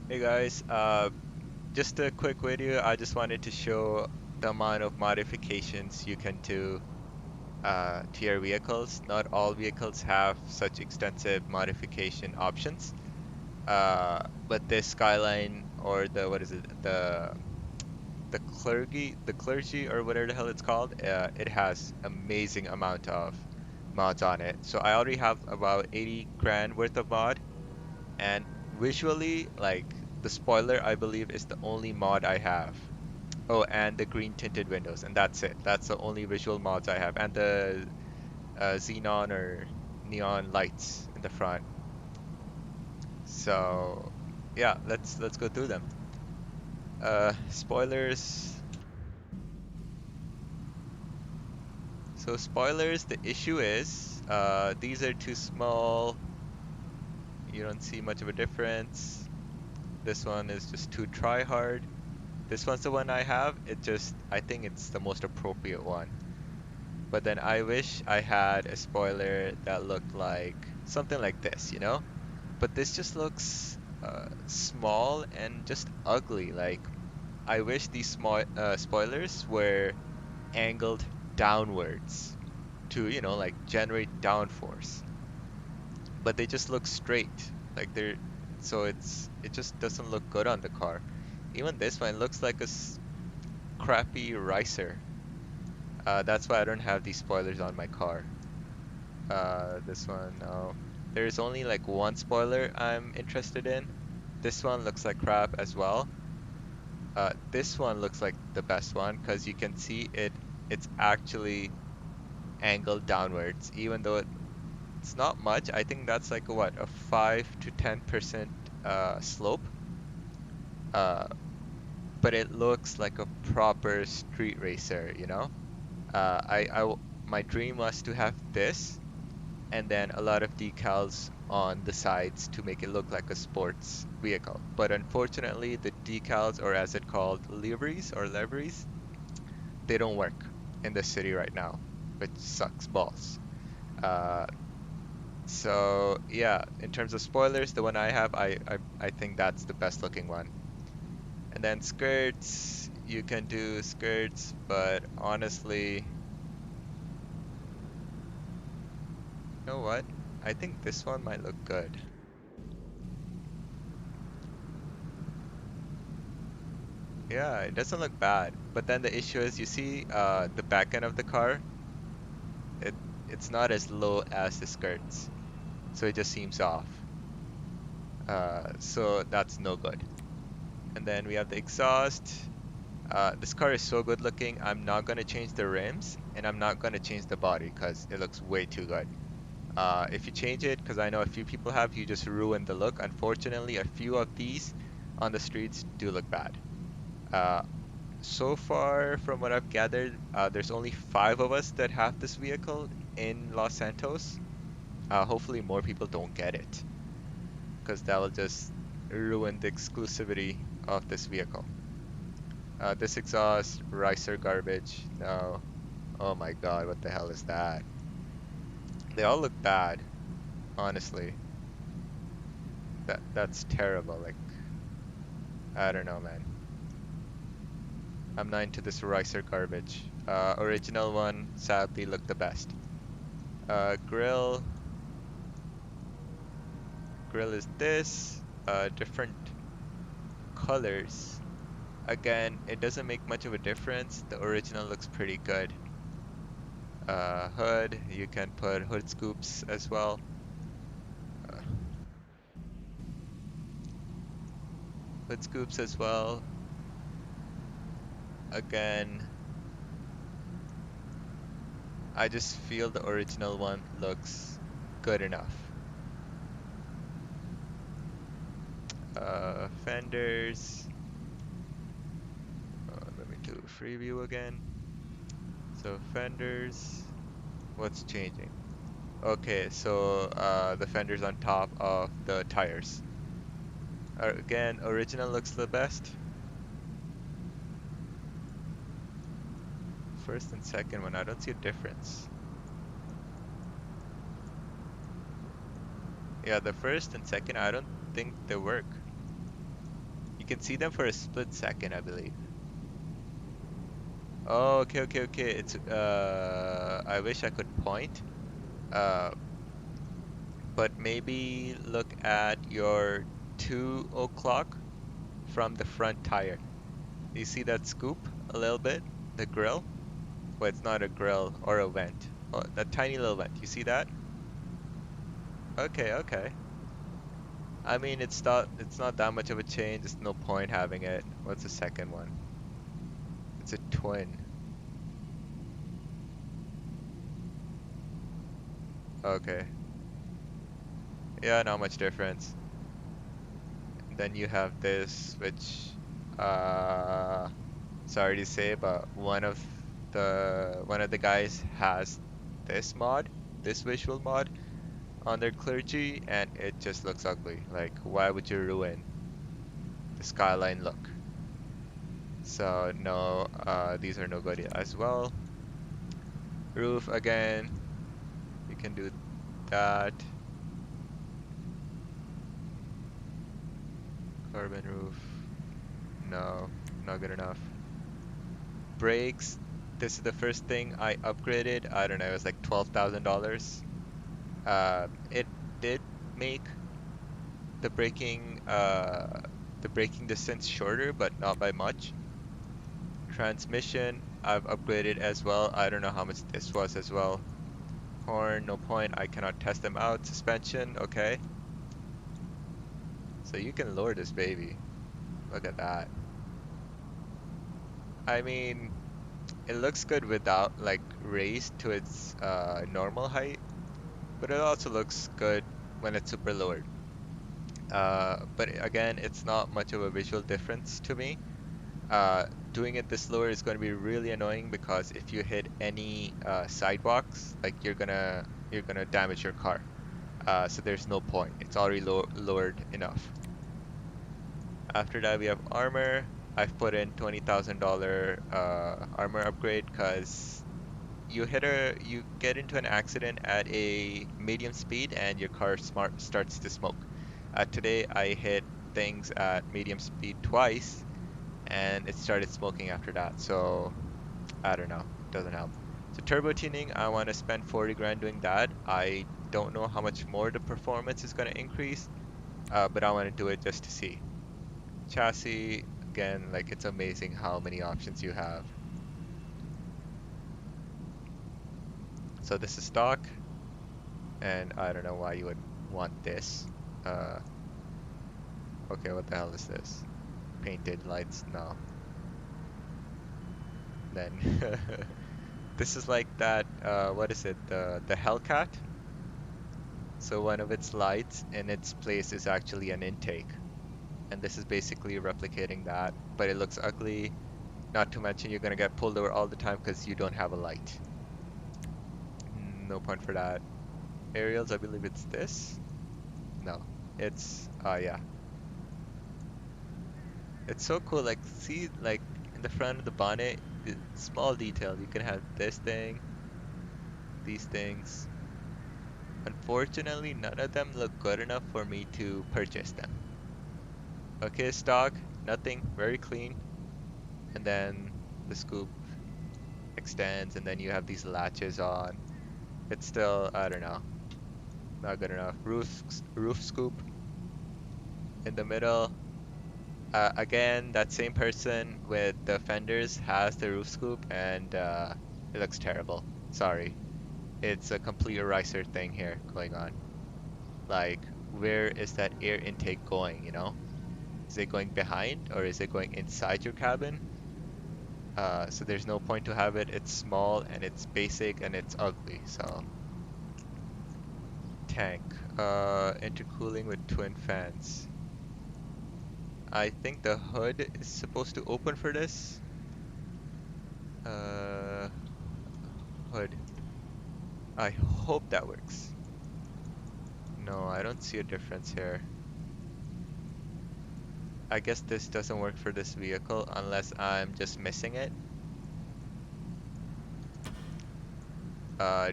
Hey guys, just a quick video. I just wanted to show the amount of modifications you can do to your vehicles. Not all vehicles have such extensive modification options, but this Skyline or the what is it, the clergy or whatever the hell it's called, it has amazing amount of mods on it. So I already have about 80 grand worth of mod. And visually, like the spoiler, I believe is the only mod I have. Oh, and the green tinted windows, and that's it. That's the only visual mods I have, and the xenon or neon lights in the front. So, yeah, let's go through them. Spoilers. So spoilers, the issue is these are too small. You don't see much of a difference. This one is just too try hard. This one's the one I have. I think it's the most appropriate one. But then I wish I had a spoiler that looked like something like this, you know? But this just looks small and just ugly. Like, I wish these small spoilers were angled downwards to, like generate downforce. But they just look straight. Like so it just doesn't look good on the car. Even this one looks like a crappy ricer. That's why I don't have these spoilers on my car. This one, no. There's only like one spoiler I'm interested in. This one looks like crap as well. This one looks like the best one because you can see it's actually angled downwards, even though it's not much. I think that's like a 5 to 10% slope. Uh, but it looks like a proper street racer, you know? My dream was to have this and then a lot of decals on the sides to make it look like a sports vehicle. But unfortunately, the decals, or as it called, liveries, they don't work in the city right now, which sucks balls. Uh, so yeah, in terms of spoilers, the one I have, I think that's the best looking one. And then skirts, you can do skirts, but honestly, you know what? I think this one might look good. Yeah, it doesn't look bad. But then the issue is you see the back end of the car, it it's not as low as the skirts. So it just seems off. So that's no good. And then we have the exhaust. This car is so good looking. I'm not gonna change the rims and I'm not gonna change the body because it looks way too good. If you change it, because I know a few people have, you just ruin the look. Unfortunately, a few of these on the streets do look bad. Uh, So far, from what I've gathered, there's only five of us that have this vehicle in Los Santos. Hopefully, more people don't get it, because that will just ruin the exclusivity of this vehicle. This exhaust, ricer garbage. No. Oh my God, what the hell is that? They all look bad, honestly. That's terrible. Like, I don't know, man. I'm not into this ricer garbage. Original one sadly looked the best. Grill. Grill is this. Different colors. Again, it doesn't make much of a difference. The original looks pretty good. Hood, you can put hood scoops as well. Uh, Hood scoops as well. Again, I just feel the original one looks good enough. Fenders. Let me do free view again. So fenders, what's changing? Okay, so the fenders on top of the tires. Again, original looks the best. First and second one, I don't see a difference. Yeah, the first and second, I don't think they work. can see them for a split second, I believe. Oh, okay, okay, okay. It's I wish I could point. Uh, but maybe look at your 2 o'clock from the front tire. You see that scoop a little bit? The grill? Well, it's not a grill or a vent. Oh, that tiny little vent. You see that? Okay, okay. I mean, it's not that much of a change. There's no point having it. What's the second one? It's a twin. Okay. Yeah, not much difference. Then you have this, which uh sorry to say, but one of the guys has this mod, this visual mod on their clergy, and it just looks ugly. Like, why would you ruin the Skyline look? So no, these are no good as well. Roof again, you can do that. Carbon roof, no, not good enough. Brakes, this is the first thing I upgraded. I don't know, it was like $12,000. It did make the braking uh the braking distance shorter, but not by much. Transmission, I've upgraded as well. I don't know how much this was as well. Horn, no point. I cannot test them out. Suspension, okay. So you can lower this baby. Look at that. I mean, it looks good without like raised to its normal height, but it also looks good when it's super lowered. But again, it's not much of a visual difference to me. Doing it this lower is going to be really annoying because if you hit any sidewalks, like you're gonna damage your car. So there's no point. It's already lowered enough. After that, we have armor. I've put in $20,000 armor upgrade because you get into an accident at a medium speed and your car smart starts to smoke. Today I hit things at medium speed twice and it started smoking after that. So I don't know, doesn't help. So turbo tuning, I want to spend 40 grand doing that. I don't know how much more the performance is going to increase, but I want to do it just to see. Chassis, again, like it's amazing how many options you have. So this is stock, and I don't know why you would want this. Uh, okay, what the hell is this? Painted lights? No. Then this is like that. What is it? The Hellcat. So one of its lights in its place is actually an intake, and this is basically replicating that, but it looks ugly. Not to mention you're gonna get pulled over all the time because you don't have a light. No point for that. Aerials, I believe it's this. No, it's yeah. It's so cool. Like see, like in the front of the bonnet, the small detail. You can have this thing, these things. Unfortunately, none of them look good enough for me to purchase them. Okay, stock, nothing, very clean. And then the scoop extends, and then you have these latches on. It's still, I don't know, not good enough. Roof scoop in the middle. Again, that same person with the fenders has the roof scoop, and it looks terrible. Sorry, it's a complete eraser thing here going on. Like, where is that air intake going? Is it going behind or is it going inside your cabin? So there's no point to have it. It's small and it's basic and it's ugly. So tank, intercooling with twin fans. I think the hood is supposed to open for this. Uh, Hood. I hope that works. No, I don't see a difference here. I guess this doesn't work for this vehicle unless I'm just missing it.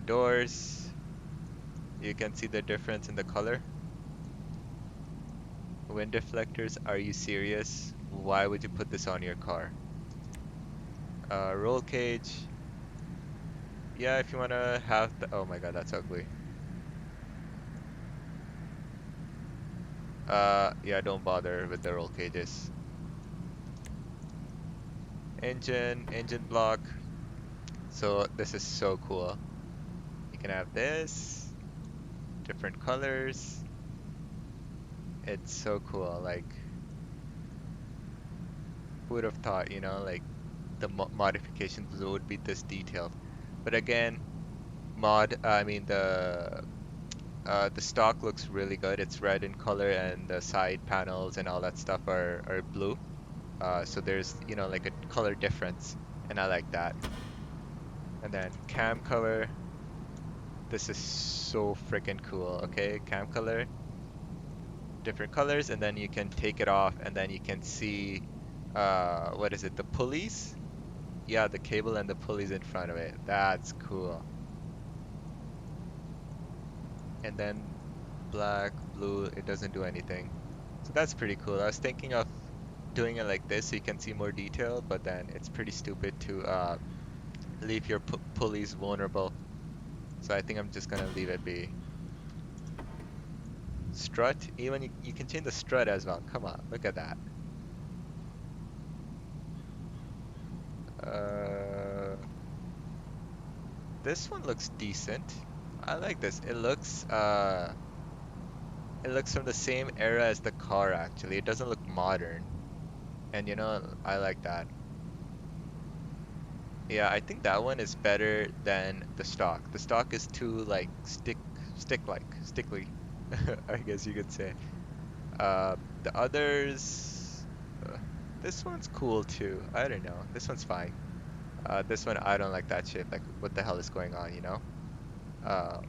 Doors. You can see the difference in the color. Wind deflectors, are you serious? Why would you put this on your car? Roll cage. Yeah, if you wanna have the, oh my god, that's ugly. Yeah, don't bother with the roll cages. Engine block. So this is so cool. You can have this, different colors. It's so cool. Like, who would have thought, like the modifications would be this detailed. But again, I mean the stock looks really good. It's red in color and the side panels and all that stuff are blue. So there's, like a color difference, and I like that. And then cam color. This is so freaking cool. Okay, cam color, different colors, and then you can take it off, and then you can see, what is it? The pulleys? Yeah, the cable and the pulleys in front of it. That's cool. And then black, blue, it doesn't do anything. So that's pretty cool. I was thinking of doing it like this so you can see more detail, but then it's pretty stupid to leave your pulleys vulnerable. So I think I'm just gonna leave it be. Strut, even you can change the strut as well. Come on, look at that. Uh, this one looks decent. I like this. It looks from the same era as the car actually. It doesn't look modern. And I like that. Yeah, I think that one is better than the stock. The stock is too like stickly, I guess you could say. The others, this one's cool too. I don't know. This one's fine. This one I don't like that shit. Like, what the hell is going on? Uh,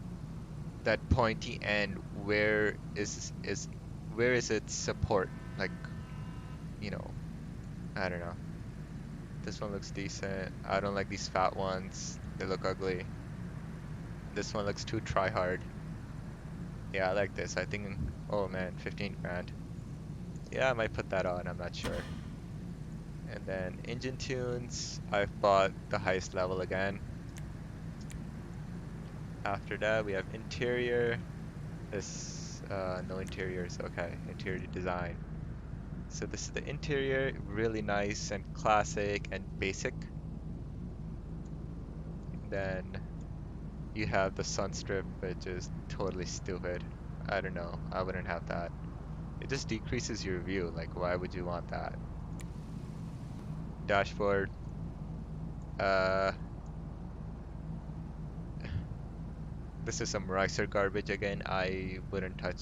that pointy end. Where is its support? Like, you know, I don't know. This one looks decent. I don't like these fat ones. They look ugly. This one looks too try hard. Yeah, I like this. I think, oh man, 15 grand. Yeah, I might put that on. I'm not sure. And then engine tunes. I've bought the highest level again. After that, we have interior. This, no interiors. Okay, interior design. So this is the interior, really nice and classic and basic. Then you have the sun strip, which is totally stupid. I don't know. I wouldn't have that. It just decreases your view. Like, why would you want that? Dashboard. Uh, this is some ricer garbage again. I wouldn't touch.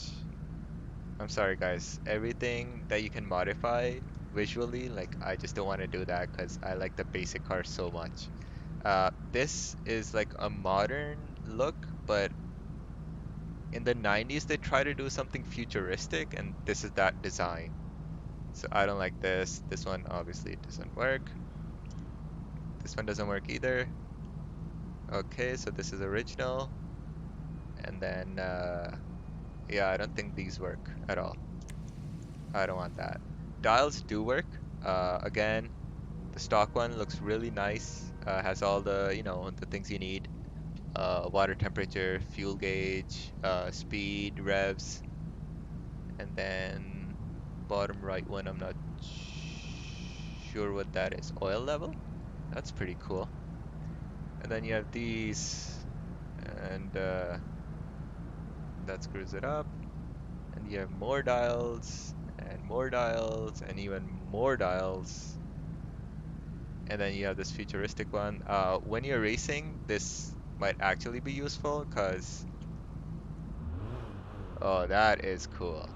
I'm sorry, guys. Everything that you can modify visually, like, I just don't want to do that because I like the basic car so much. This is like a modern look, but in the 90s they try to do something futuristic, and this is that design. So I don't like this. This one obviously doesn't work. This one doesn't work either. Okay, so this is original. And then, yeah, I don't think these work at all. I don't want that. Dials do work. Again, the stock one looks really nice. Has all the things you need. Water temperature, fuel gauge, speed, revs, and then bottom right one, I'm not sure what that is. Oil level? That's pretty cool. And then you have these, and that screws it up. And you have more dials, and even more dials. And then you have this futuristic one. When you're racing, this might actually be useful, because, oh, that is cool.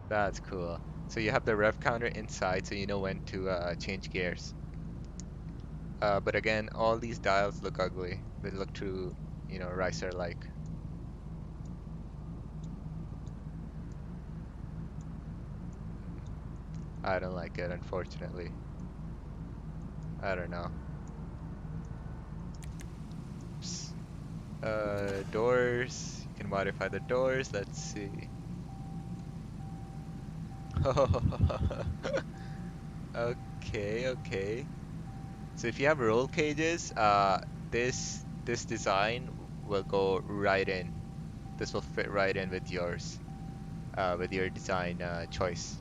That's cool. So you have the rev counter inside, so you know when to change gears. But again, all these dials look ugly. They look too, ricer-like. I don't like it, unfortunately. I don't know. Psst. Doors. You can modify the doors. Let's see. Okay, okay. So if you have roll cages, this design will go right in. This will fit right in with yours, with your design choice.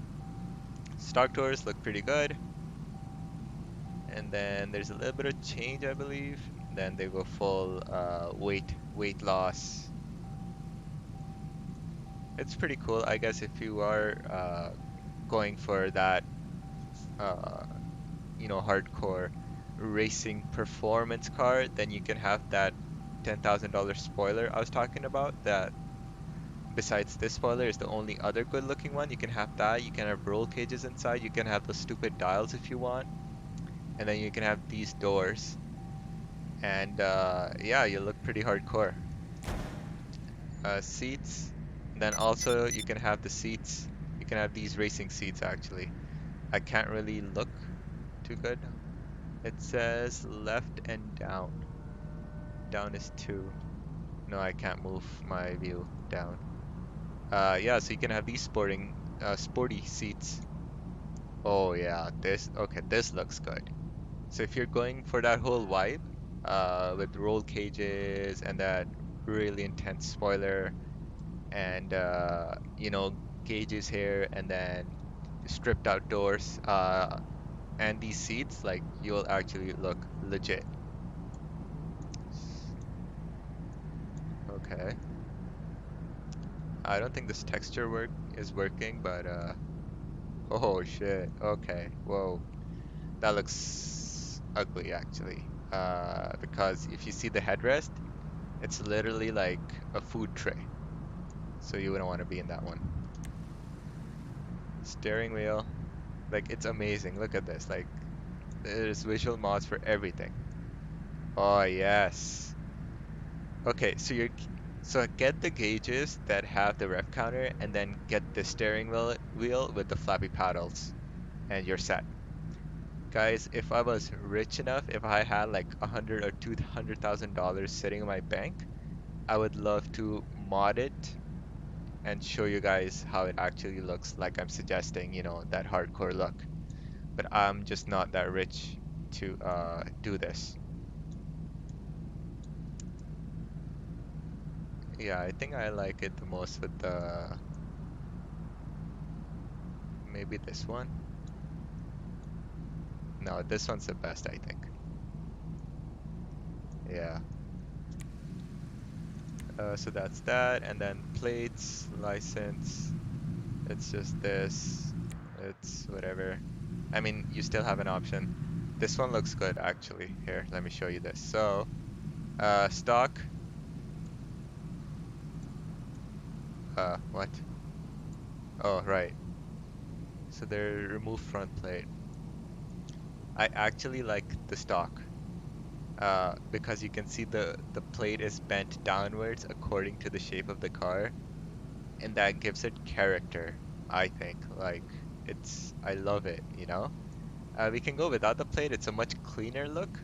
Stock doors look pretty good, and then there's a little bit of change, I believe. Then they go full weight loss. It's pretty cool, I guess, if you are going for that uh, hardcore racing performance car, then you can have that $10,000 spoiler I was talking about. That besides this spoiler is the only other good looking one. You can have that. You can have roll cages inside. You can have those stupid dials if you want, and then you can have these doors. And yeah, you look pretty hardcore. Seats. Then also you can have the seats. You can have these racing seats actually. I can't really look too good. It says left and down. Down is two. No, I can't move my view down. Yeah, so you can have these sporty seats. Oh yeah, this looks good. So if you're going for that whole vibe, with roll cages and that really intense spoiler and gauges here and then stripped out doors, and these seats, like you'll actually look legit. Okay. I don't think this texture work is working, but oh shit. Okay. Whoa. That looks ugly actually. Because if you see the headrest, it's literally like a food tray. So you wouldn't want to be in that one. Steering wheel, like it's amazing. Look at this. Like there's visual mods for everything. Oh yes. Okay, so get the gauges that have the rev counter and then get the steering wheel with the flappy paddles and you're set. Guys, if I was rich enough, if I had like 100 or $200,000 sitting in my bank, I would love to mod it and show you guys how it actually looks like I'm suggesting, that hardcore look. But I'm just not that rich to do this. Yeah, I think I like it the most with the maybe this one. No, this one's the best, I think. Yeah. So that's that, and then plates, license. It's just this. It's whatever. I mean, you still have an option. This one looks good, actually. Here, let me show you this. So, stock. What? Oh, right. So they remove front plate. I actually like the stock. Because you can see the plate is bent downwards according to the shape of the car, and that gives it character, I think. Like I love it. We can go without the plate. It's a much cleaner look,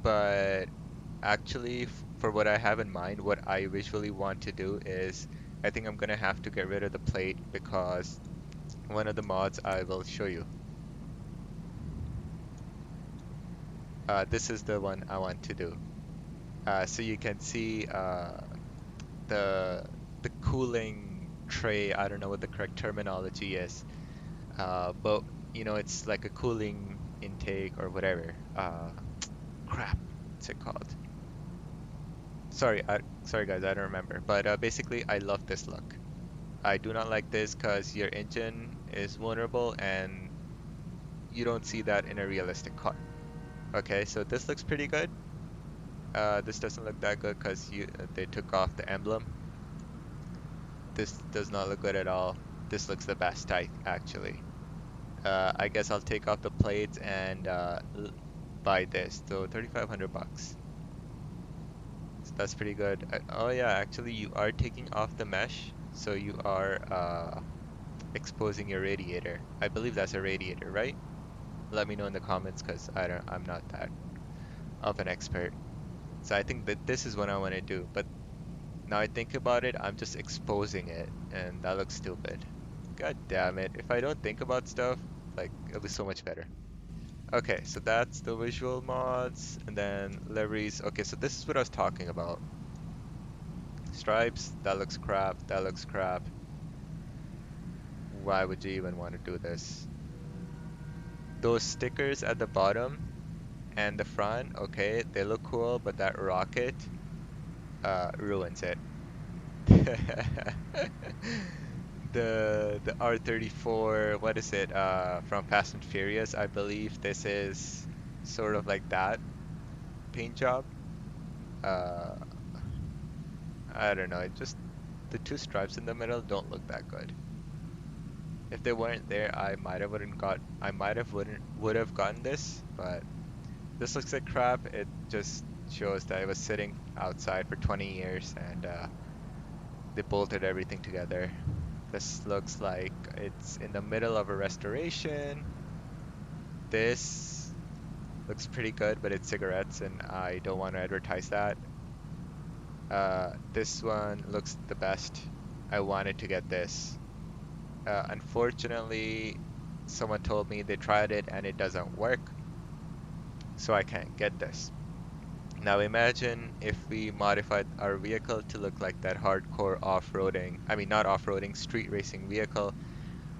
but actually for what I have in mind, what I visually want to do is I think I'm gonna have to get rid of the plate because one of the mods I will show you. This is the one I want to do. So you can see the the cooling tray. I don't know what the correct terminology is, but it's like a cooling intake or whatever. Crap, what's it called? Sorry guys, I don't remember. But basically, I love this look. I do not like this because your engine is vulnerable and you don't see that in a realistic car. Okay, so this looks pretty good. This doesn't look that good because they took off the emblem. This does not look good at all. This looks the best type, actually. I guess I'll take off the plates and buy this. So 3,500 bucks. So that's pretty good. Oh yeah, actually you are taking off the mesh, so you are exposing your radiator. I believe that's a radiator, right? Let me know in the comments because I'm not that of an expert. So I think that this is what I want to do. But now I think about it, I'm just exposing it, and that looks stupid. God damn it. If I don't think about stuff, like, it'll be so much better. Okay, so that's the visual mods, and then liveries. Okay, so this is what I was talking about. Stripes, that looks crap, that looks crap. Why would you even want to do this? Those stickers at the bottom and the front, okay, they look cool, but that rocket ruins it. The R34, what is it? From Fast and Furious, I believe this is sort of like that paint job. Uh, I don't know, it just the two stripes in the middle don't look that good. If they weren't there, I might have wouldn't would have gotten this, but this looks like crap. It just shows that it was sitting outside for 20 years and they bolted everything together. This looks like it's in the middle of a restoration. This looks pretty good, but it's cigarettes and I don't want to advertise that. This one looks the best. I wanted to get this. Unfortunately, someone told me they tried it and it doesn't work, so I can't get this. Now imagine if we modified our vehicle to look like that hardcore off-roading, I mean not off-roading, street racing vehicle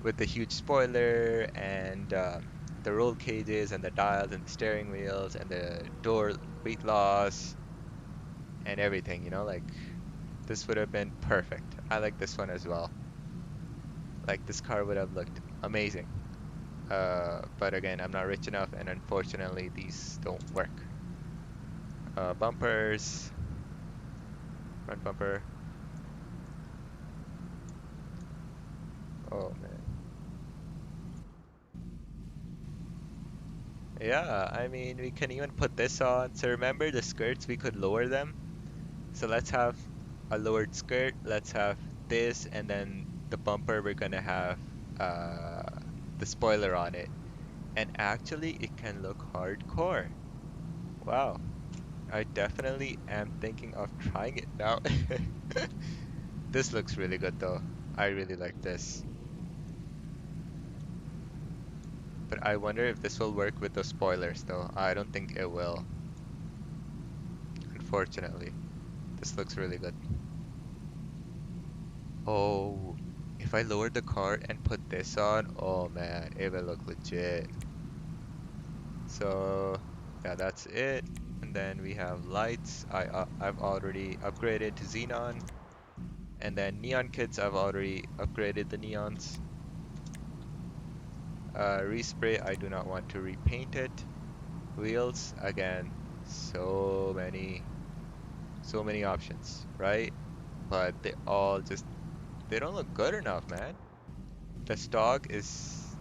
with the huge spoiler and the roll cages and the dials and the steering wheels and the door weight loss and everything, like this would have been perfect. I like this one as well. Like this car would have looked amazing. But again, I'm not rich enough and unfortunately these don't work. Bumpers, front bumper. Oh man. Yeah, I mean, we can even put this on. So remember the skirts, we could lower them. So let's have a lowered skirt. Let's have this, and then the bumper, we're gonna have uh, the spoiler on it. And actually, it can look hardcore. Wow. I definitely am thinking of trying it now. This looks really good though. I really like this. But I wonder if this will work with the spoilers though. I don't think it will, unfortunately. This looks really good. Oh, if I lower the cart and put this on, oh man, it will look legit. So yeah, that's it. And then we have lights. I've already upgraded to xenon. And then neon kits, I've already upgraded the neons. Respray, I do not want to repaint it. Wheels, again, so many options, right? But they don't look good enough, man. The stock this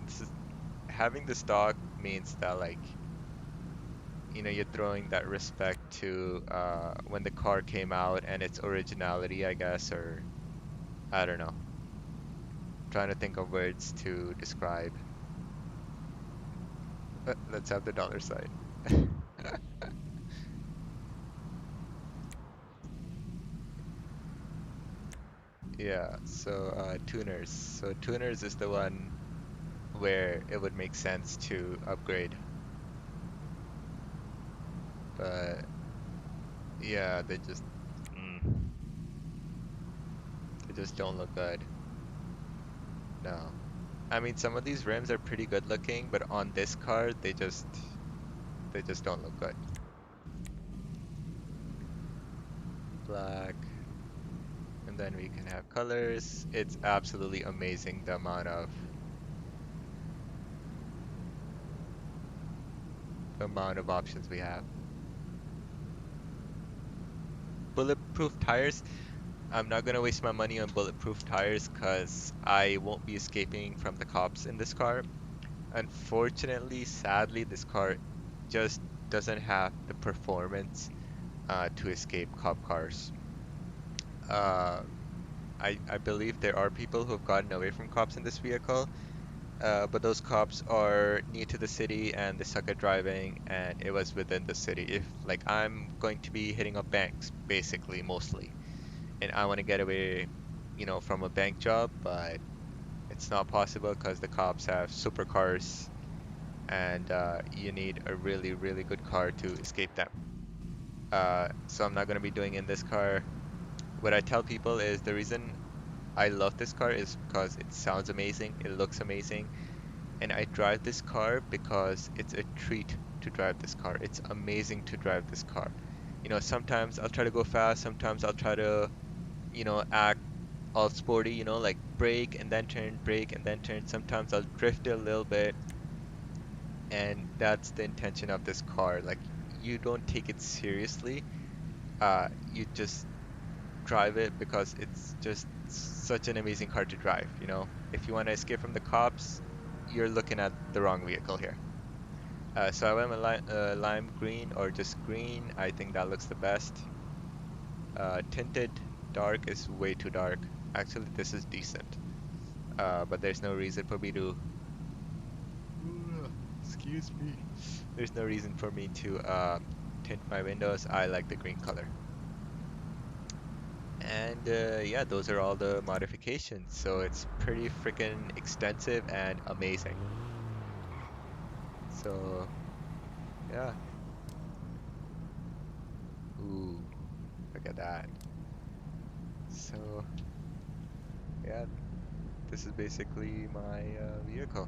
is having the stock means that like you're throwing that respect to when the car came out and its originality, I guess, or I don't know. Trying to think of words to describe. Let's have the dollar sign. Yeah, so tuners. So tuners is the one where it would make sense to upgrade. But yeah, mm, they just don't look good. No. I mean, some of these rims are pretty good looking, but on this car, they just don't look good. Black, and then we can have colors. It's absolutely amazing the amount of options we have. Bulletproof tires. I'm not gonna waste my money on bulletproof tires because I won't be escaping from the cops in this car. Unfortunately, sadly, this car just doesn't have the performance to escape cop cars. Uh, I believe there are people who have gotten away from cops in this vehicle. but those cops are new to the city and they suck at driving, and it was within the city. If like I'm going to be hitting up banks, basically, mostly, and I want to get away, from a bank job, but it's not possible because the cops have supercars, and you need a really, really good car to escape them. So I'm not going to be doing in this car. What I tell people is the reason I love this car is because it sounds amazing, it looks amazing, and I drive this car because it's a treat to drive this car. It's amazing to drive this car. Sometimes I'll try to go fast, sometimes I'll try to, act all sporty, like brake and then turn, brake and then turn. Sometimes I'll drift a little bit, and that's the intention of this car. Like, you don't take it seriously. You just drive it because it's just such an amazing car to drive. If you want to escape from the cops, you're looking at the wrong vehicle here. So I went with lime green or just green. I think that looks the best. Tinted dark is way too dark. Actually, this is decent. But there's no reason for me to. Excuse me. There's no reason for me to tint my windows. I like the green color. And yeah, those are all the modifications. So it's pretty freaking extensive and amazing. So yeah. Ooh, look at that. So yeah, this is basically my vehicle.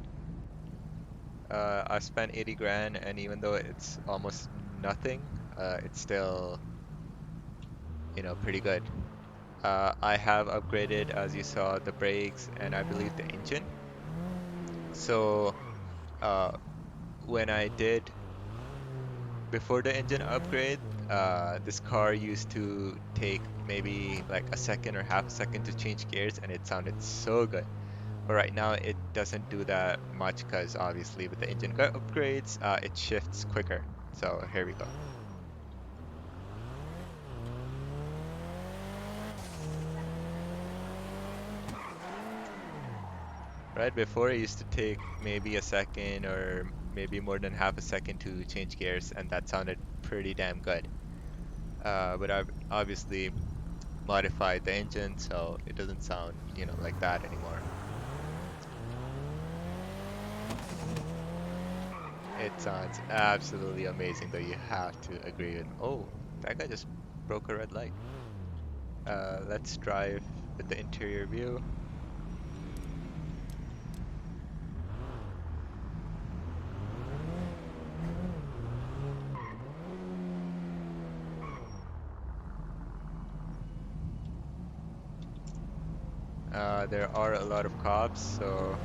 I spent 80 grand, and even though it's almost nothing, it's still, pretty good. I have upgraded, as you saw, the brakes and I believe the engine. So uh, when I did before the engine upgrade, this car used to take maybe like a second or half a second to change gears, and it sounded so good. But right now it doesn't do that much because obviously with the engine upgrades, it shifts quicker. So here we go. Right before it used to take maybe a second or maybe more than half a second to change gears, and that sounded pretty damn good. But I've obviously modified the engine so it doesn't sound, like that anymore. It sounds absolutely amazing though, you have to agree with. Oh, that guy just broke a red light. Let's drive with the interior view. There are a lot of cops, so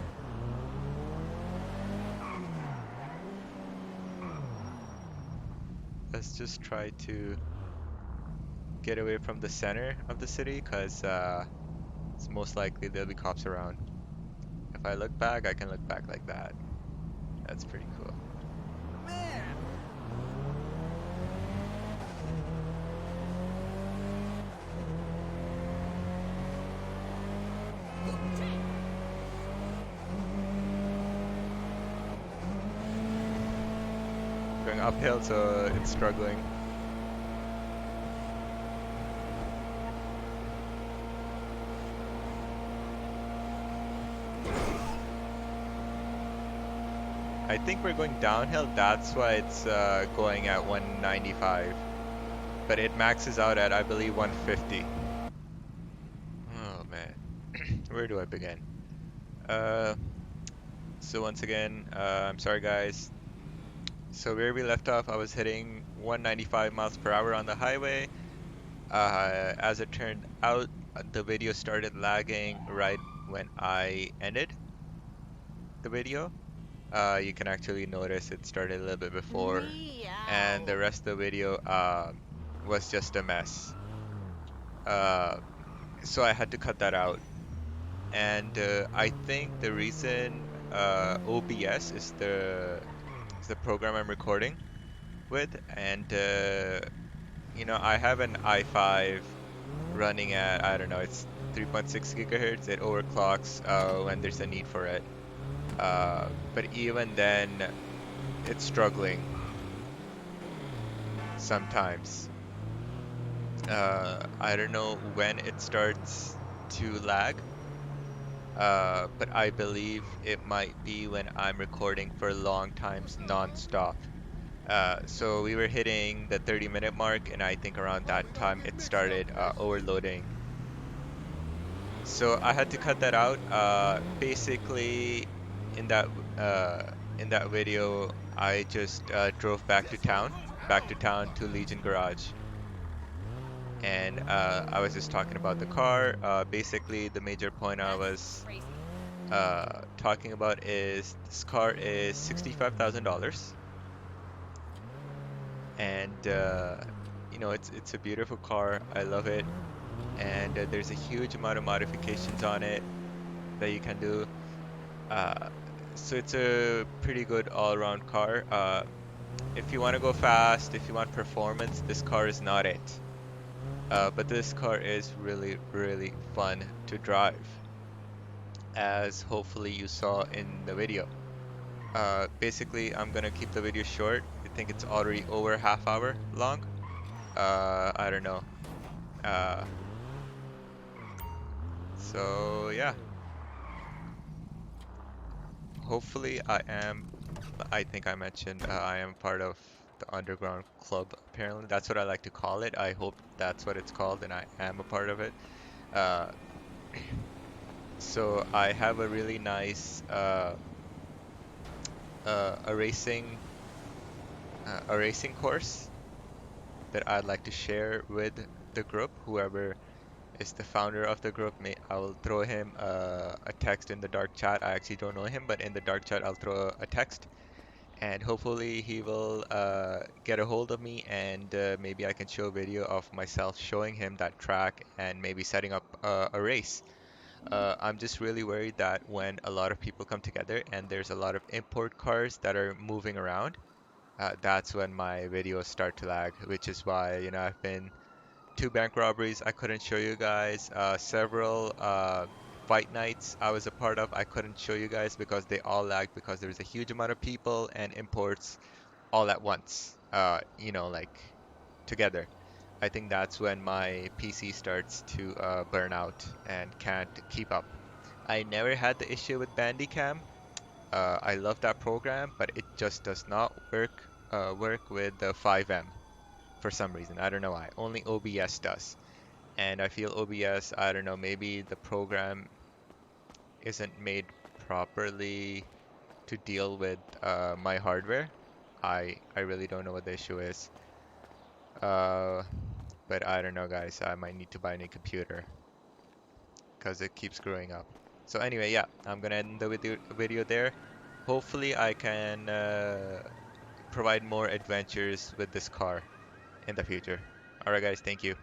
let's just try to get away from the center of the city because it's most likely there'll be cops around. If I look back, I can look back like that. That's pretty cool. Going uphill, so it's struggling. I think we're going downhill, that's why it's going at 195. But it maxes out at, I believe, 150. Oh man, where do I begin? Uh, so once again, I'm sorry guys. So where we left off, I was hitting 195 miles per hour on the highway. As it turned out, the video started lagging right when I ended the video. You can actually notice it started a little bit before, and the rest of the video was just a mess. Uh, so I had to cut that out. And I think the reason OBS is the program I'm recording with, and I have an i5 running at, I don't know, it's 3.6 gigahertz. It overclocks when there's a need for it. But even then, it's struggling sometimes. I don't know when it starts to lag, but I believe it might be when I'm recording for long times non-stop. So we were hitting the 30-minute mark, and I think around that time it started overloading. So I had to cut that out. Basically, in that in that video, I just drove back to town to Legion Garage, and I was just talking about the car. Basically, the major point I was talking about is this car is $65,000, and it's a beautiful car. I love it, and there's a huge amount of modifications on it that you can do. Uh, so it's a pretty good all-around car. If you want to go fast, if you want performance, this car is not it. But this car is really, really fun to drive, as hopefully you saw in the video. Basically, I'm gonna keep the video short. I think it's already over half hour long. I don't know. Uh, so yeah, hopefully I think I mentioned I am part of the underground club. Apparently, that's what I like to call it. I hope that's what it's called, and I am a part of it. Uh, so I have a really nice a racing course that I'd like to share with the group. Whoever is the founder of the group, may I will throw him a text in the dark chat. I actually don't know him, but in the dark chat I'll throw a text, and hopefully he will get a hold of me, and maybe I can show a video of myself showing him that track and maybe setting up a race. I'm just really worried that when a lot of people come together and there's a lot of import cars that are moving around, that's when my videos start to lag, which is why, I've been two bank robberies I couldn't show you guys, several fight nights I was a part of I couldn't show you guys because they all lagged because there's a huge amount of people and imports all at once, like together. I think that's when my PC starts to burn out and can't keep up. I never had the issue with Bandicam. I love that program, but it just does not work with the 5M for some reason. I don't know why. Only OBS does. And I feel OBS, I don't know, maybe the program isn't made properly to deal with my hardware. I really don't know what the issue is. Uh, but I don't know, guys. I might need to buy a new computer because it keeps screwing up. So anyway, yeah, I'm gonna end the video there. Hopefully, I can provide more adventures with this car in the future. Alright, guys, thank you.